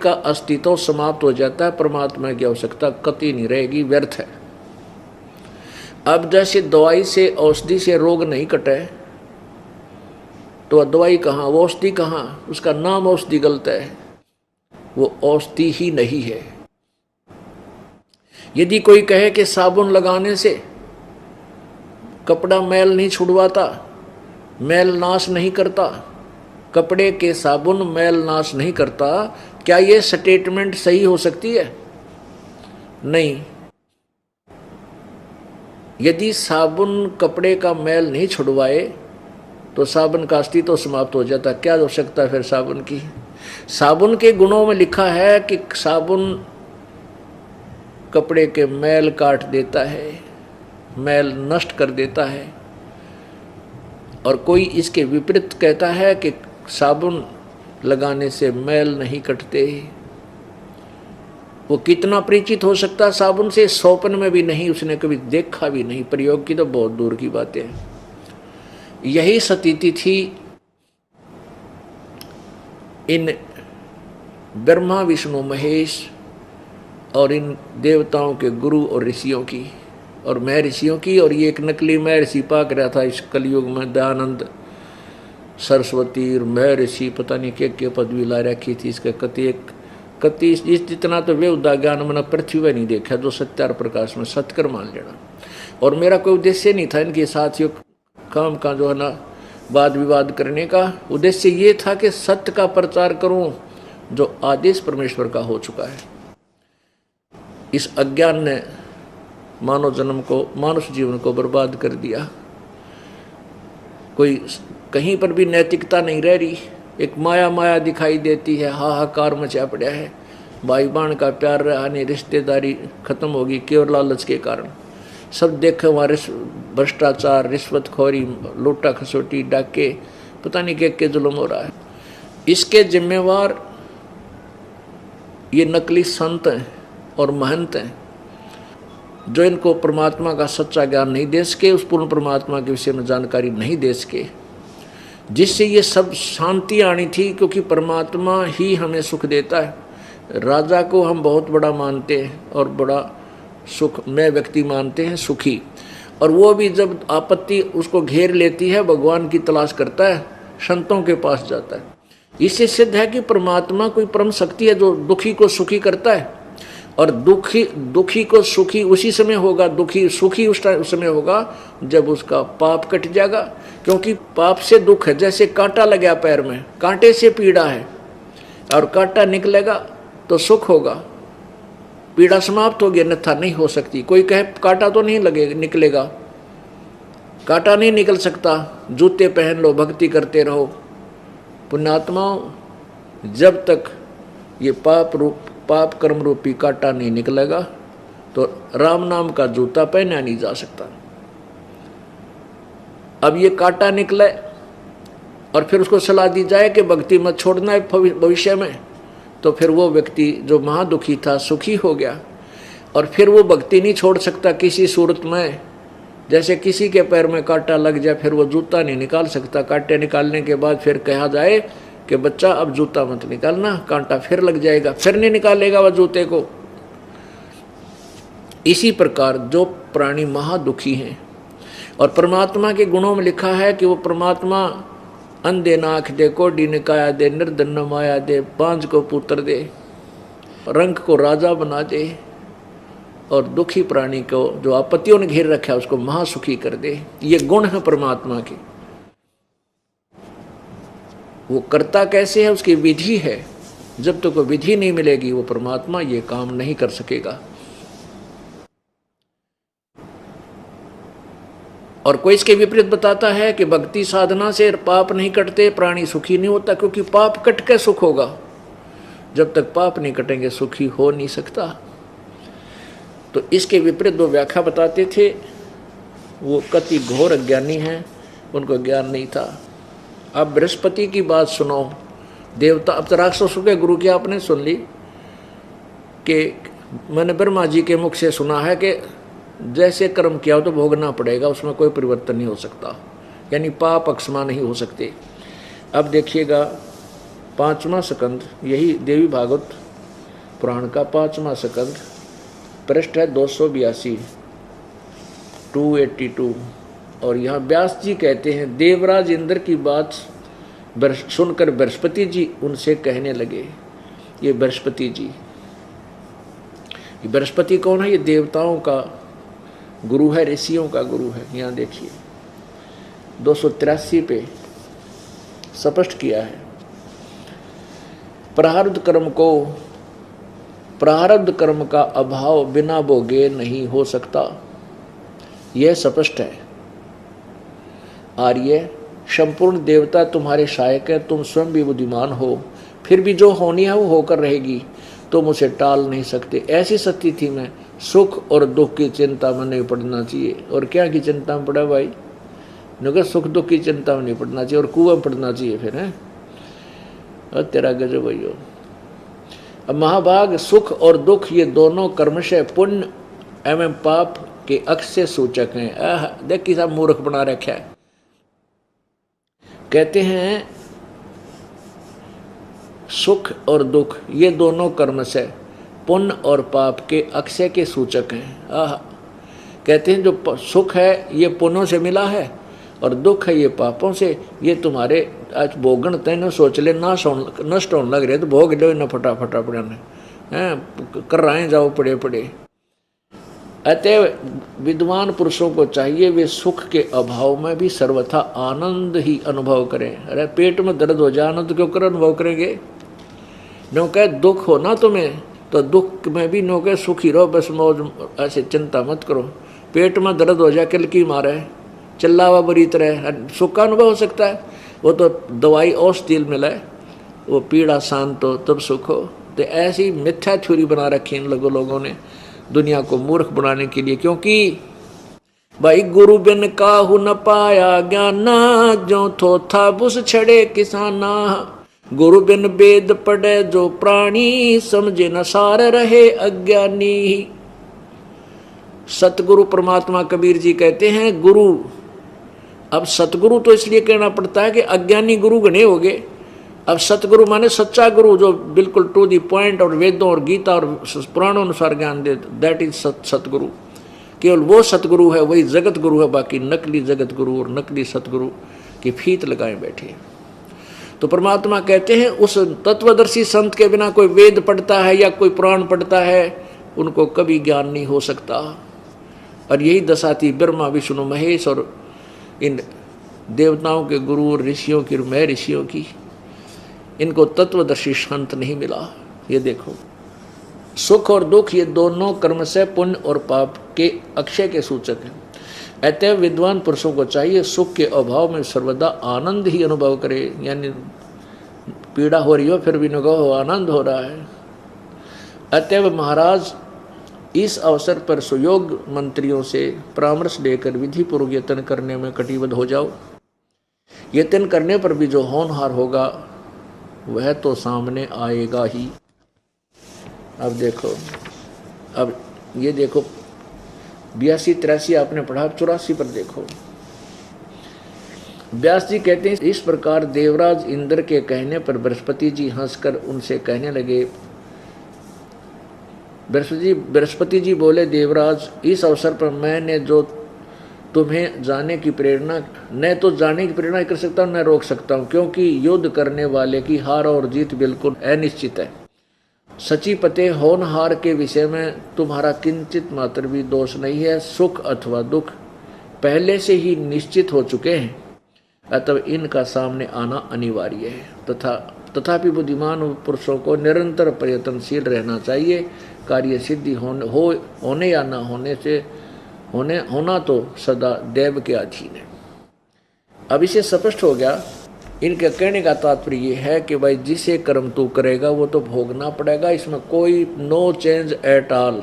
का अस्तित्व समाप्त हो जाता है, परमात्मा की आवश्यकता कतई नहीं रहेगी, व्यर्थ है। अब जैसे दवाई से, औषधि से रोग नहीं कटे तो दवाई कहाँ, वो औषधि कहाँ, उसका नाम औषधि गलत है, वो औषधि ही नहीं है। यदि कोई कहे कि साबुन लगाने से कपड़ा मैल नहीं छुड़वाता, मैल नाश नहीं करता, कपड़े के साबुन मैल नाश नहीं करता, क्या ये स्टेटमेंट सही हो सकती है? नहीं। यदि साबुन कपड़े का मैल नहीं छुड़वाए तो साबुन का अस्तित्व तो समाप्त हो जाता। क्या आवश्यकता है फिर साबुन की? साबुन के गुणों में लिखा है कि साबुन कपड़े के मैल काट देता है, मैल नष्ट कर देता है। और कोई इसके विपरीत कहता है कि साबुन लगाने से मैल नहीं कटते। वो कितना परिचित हो सकता है साबुन से? स्वप्न में भी नहीं, उसने कभी देखा भी नहीं, प्रयोग की तो बहुत दूर की बातें हैं। यही स्थिति थी इन ब्रह्मा विष्णु महेश और इन देवताओं के गुरु और ऋषियों की और महर्षियों की। और ये एक नकली महर्षि पाक रहा था इस कलयुग में, दयानंद सरस्वती और महर्षि, पता नहीं क्या पदवी ला रखी थी इसके। कति इस जितना तो वे उदा ज्ञान मैंने पृथ्वी में नहीं देखा जो सत्यार प्रकाश में सत्कर मान लेना। और मेरा कोई उद्देश्य नहीं था इनके साथियों काम का जो है ना वाद विवाद करने का। उद्देश्य ये था कि सत्य का प्रचार करूं जो आदेश परमेश्वर का हो चुका है। इस अज्ञान ने मानव जन्म को, मानुष जीवन को बर्बाद कर दिया। कोई कहीं पर भी नैतिकता नहीं रह रही, एक माया दिखाई देती है, हाहाकार मचा पड़ा है। भाई बहन का प्यार रहा नहीं, रिश्तेदारी खत्म होगी केवल लालच के कारण। सब देखे हमारे भ्रष्टाचार, रिश्वतखोरी, लूटा खसोटी, डाके, पता नहीं क्या जुल्म हो रहा है। इसके जिम्मेवार ये नकली संत हैं और महंत हैं जो इनको परमात्मा का सच्चा ज्ञान नहीं दे सके, उस पूर्ण परमात्मा के विषय में जानकारी नहीं दे सके, जिससे ये सब शांति आनी थी। क्योंकि परमात्मा ही हमें सुख देता है। राजा को हम बहुत बड़ा मानते हैं और बड़ा सुख में व्यक्ति मानते हैं, सुखी। और वो भी जब आपत्ति उसको घेर लेती है भगवान की तलाश करता है, संतों के पास जाता है। इससे सिद्ध है कि परमात्मा कोई परम शक्ति है जो दुखी को सुखी करता है। और दुखी को सुखी उसी समय होगा, दुखी सुखी उस समय होगा जब उसका पाप कट जाएगा। क्योंकि पाप से दुख है, जैसे कांटा लगा पैर में, कांटे से पीड़ा है और कांटा निकलेगा तो सुख होगा, पीड़ा समाप्त होगी, अन्यथा नहीं हो सकती। कोई कहे कांटा तो नहीं लगेगा, निकलेगा, कांटा नहीं निकल सकता। जूते पहन लो, भक्ति करते रहो। पुण्यात्माओं, जब तक ये पाप कर्म रूपी कांटा नहीं निकलेगा तो राम नाम का जूता पहना नहीं जा सकता। अब ये कांटा निकले और फिर उसको सलाह दी जाए कि भक्ति मत छोड़ना है भविष्य में, तो फिर वो व्यक्ति जो महादुखी था सुखी हो गया। और फिर वो भक्ति नहीं छोड़ सकता किसी सूरत में। जैसे किसी के पैर में कांटा लग जाए फिर वो जूता नहीं निकाल सकता। कांटे निकालने के बाद फिर कहा जाए कि बच्चा अब जूता मत निकालना, कांटा फिर लग जाएगा, फिर नहीं निकालेगा वह जूते को। इसी प्रकार जो प्राणी महादुखी हैं और परमात्मा के गुणों में लिखा है कि वो परमात्मा अंधे नाख दे, कोडी निकाया दे, निर्धन माया दे, बांझ को पुत्र दे, रंग को राजा बना दे और दुखी प्राणी को जो आपत्तियों ने घेर रखा है उसको महासुखी कर दे। ये गुण है परमात्मा के। वो करता कैसे है, उसकी विधि है। जब तक वो विधि नहीं मिलेगी वो परमात्मा ये काम नहीं कर सकेगा। और कोई इसके विपरीत बताता है कि भक्ति साधना से पाप नहीं कटते, प्राणी सुखी नहीं होता, क्योंकि पाप कट के सुख होगा। जब तक पाप नहीं कटेंगे सुखी हो नहीं सकता। तो इसके विपरीत दो व्याख्या बताते थे। वो कति घोर अज्ञानी हैं, उनको ज्ञान नहीं था। अब बृहस्पति की बात सुनो, देवता। अब तो राक्षसों के गुरु की आपने सुन ली कि मैंने ब्रह्मा जी के मुख से सुना है कि जैसे कर्म किया हो तो भोगना पड़ेगा, उसमें कोई परिवर्तन नहीं हो सकता, यानी पाप अक्षमा नहीं हो सकते। अब देखिएगा 5वां स्कंद, यही देवी भागवत पुराण का 5वां स्कंद, पृष्ठ है 282, 282। और यहाँ व्यास जी कहते हैं, देवराज इंद्र की बात सुनकर बृहस्पति जी उनसे कहने लगे। ये बृहस्पति जी, ये बृहस्पति कौन है? ये देवताओं का गुरु है, ऋषियों का गुरु है। यहाँ देखिए 283 पे स्पष्ट किया है, प्रारब्ध कर्म का अभाव बिना भोगे नहीं हो सकता। यह स्पष्ट है। आर्य, संपूर्ण देवता तुम्हारे सहायक है, तुम स्वयं भी बुद्धिमान हो, फिर भी जो होनी है वो होकर रहेगी, तुम उसे टाल नहीं सकते। ऐसी स्थिति में सुख और दुख की चिंता में नहीं पड़ना चाहिए। और क्या की चिंता में पड़ा भाई? न सुख दुख की चिंता में नहीं पड़ना चाहिए और कुआं में पड़ना चाहिए फिर है। और तेरा गजब भैया। अब महाभाग, सुख और दुख ये दोनों कर्मशय पुण्य एवं पाप के अक्षय सूचक हैं। देख किसा मूर्ख बना रखा है। कहते हैं सुख और दुख ये दोनों कर्म से पुण्य और पाप के अक्षय के सूचक हैं। कहते हैं जो सुख है ये पुण्यों से मिला है और दुख है ये पापों से। ये तुम्हारे आज भोगन तेन सोच ले नष्ट होने लग रहे तो भोग लो न फटाफट अपने हैं कर रहे जाओ पड़े पड़े। अतः विद्वान पुरुषों को चाहिए वे सुख के अभाव में भी सर्वथा आनंद ही अनुभव करें। अरे पेट में दर्द हो जाए आनंद क्यों कर अनुभव करेंगे? नो कह दुख हो ना तुम्हें तो दुख में भी नो कह सुखी रहो, बस मौज ऐसे चिंता मत करो। पेट में दर्द हो जाए किल की मारे चिल्लावा बुरी तरह, सुख का अनुभव हो सकता है? वो तो दवाई औषधि मिले वो पीड़ा शांत हो तब सुख हो। तो ऐसी मिथ्या थ्योरी बना रखी इन लोगों ने दुनिया को मूर्ख बनाने के लिए। क्योंकि भाई गुरु बिन काहू न पाया ज्ञाना, जो थो था बुस छड़े किसाना। गुरु बिन वेद पढ़े जो प्राणी, समझे न सार रहे अज्ञानी। सतगुरु परमात्मा कबीर जी कहते हैं गुरु, अब सतगुरु तो इसलिए कहना पड़ता है कि अज्ञानी गुरु गणे हो गए। अब सतगुरु माने सच्चा गुरु जो बिल्कुल टू दी पॉइंट और वेदों और गीता और पुराणों अनुसार ज्ञान दे, दैट इज सतगुरु। केवल वो सतगुरु है, वही जगत गुरु है। बाकी नकली जगत गुरु और नकली सतगुरु की फीत लगाए बैठे। तो परमात्मा कहते हैं उस तत्वदर्शी संत के बिना कोई वेद पढ़ता है या कोई पुराण पढ़ता है उनको कभी ज्ञान नहीं हो सकता। और यही दशा थी ब्रह्मा विष्णु महेश और इन देवताओं के गुरु और ऋषियों की, मैं ऋषियों की। इनको तत्वदर्शी संत नहीं मिला। ये देखो सुख और दुख ये दोनों कर्म से पुण्य और पाप के अक्षय के सूचक हैं। अतः विद्वान पुरुषों को चाहिए सुख के अभाव में सर्वदा आनंद ही अनुभव करे। यानी पीड़ा हो रही हो फिर भी न कहो आनंद हो रहा है। अतः महाराज इस अवसर पर सुयोग मंत्रियों से परामर्श लेकर विधि पूर्वक यत्न करने में कटिबद्ध हो जाओ। यत्न करने पर भी जो होनहार होगा वह तो सामने आएगा ही। अब देखो, अब ये देखो 82-83 आपने पढ़ा, 84 पर देखो। व्यास जी कहते हैं इस प्रकार देवराज इंद्र के कहने पर बृहस्पति जी हंसकर उनसे कहने लगे। बृहस्पति जी बोले, देवराज इस अवसर पर मैंने जो तुम्हें जाने की प्रेरणा न तो जाने की प्रेरणा कर सकता हूँ न रोक सकता हूँ, क्योंकि युद्ध करने वाले की हार और जीत बिल्कुल अनिश्चित है। सची पते होनहार के विषय में तुम्हारा किंचित मात्र भी दोष नहीं है। सुख अथवा दुख पहले से ही निश्चित हो चुके हैं, अतः इनका सामने आना अनिवार्य है। तथापि बुद्धिमान पुरुषों को निरंतर प्रयत्नशील रहना चाहिए। कार्य सिद्धि होने या न होने से होना तो सदा देव के अधीन है। अब इसे स्पष्ट हो गया। इनके कहने का तात्पर्य ये है कि भाई जिसे कर्म तू करेगा वो तो भोगना पड़ेगा, इसमें कोई नो चेंज एट ऑल।